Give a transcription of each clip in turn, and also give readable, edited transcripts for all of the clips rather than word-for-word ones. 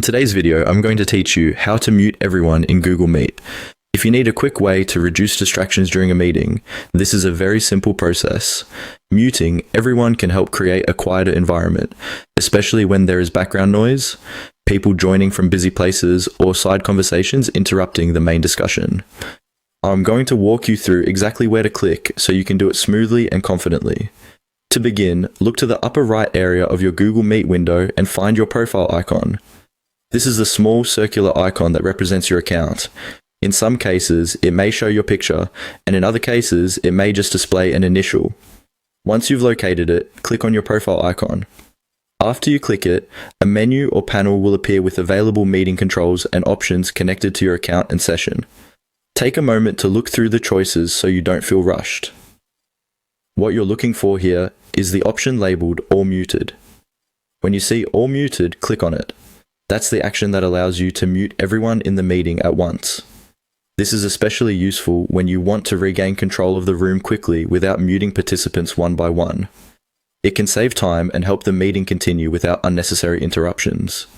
In today's video, I'm going to teach you how to mute everyone in Google Meet. If you need a quick way to reduce distractions during a meeting, this is a very simple process. Muting everyone can help create a quieter environment, especially when there is background noise, people joining from busy places, or side conversations interrupting the main discussion. I'm going to walk you through exactly where to click so you can do it smoothly and confidently. To begin, look to the upper right area of your Google Meet window and find your profile icon. This is the small circular icon that represents your account. In some cases, it may show your picture, and in other cases, it may just display an initial. Once you've located it, click on your profile icon. After you click it, a menu or panel will appear with available meeting controls and options connected to your account and session. Take a moment to look through the choices so you don't feel rushed. What you're looking for here is the option labeled All Muted. When you see All Muted, click on it. That's the action that allows you to mute everyone in the meeting at once. This is especially useful when you want to regain control of the room quickly without muting participants one by one. It can save time and help the meeting continue without unnecessary interruptions.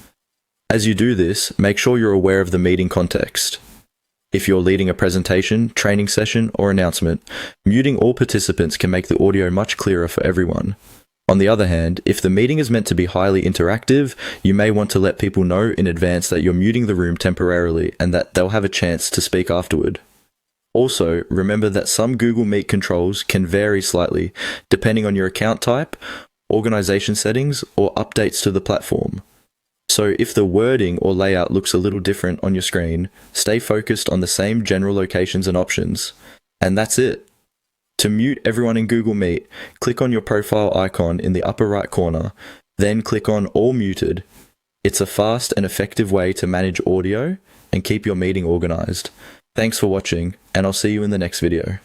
As you do this, make sure you're aware of the meeting context. If you're leading a presentation, training session, or announcement, muting all participants can make the audio much clearer for everyone. On the other hand, if the meeting is meant to be highly interactive, you may want to let people know in advance that you're muting the room temporarily and that they'll have a chance to speak afterward. Also, remember that some Google Meet controls can vary slightly depending on your account type, organization settings, or updates to the platform. So if the wording or layout looks a little different on your screen, stay focused on the same general locations and options. And that's it. To mute everyone in Google Meet, click on your profile icon in the upper right corner, then click on All Muted. It's a fast and effective way to manage audio and keep your meeting organized. Thanks for watching, and I'll see you in the next video.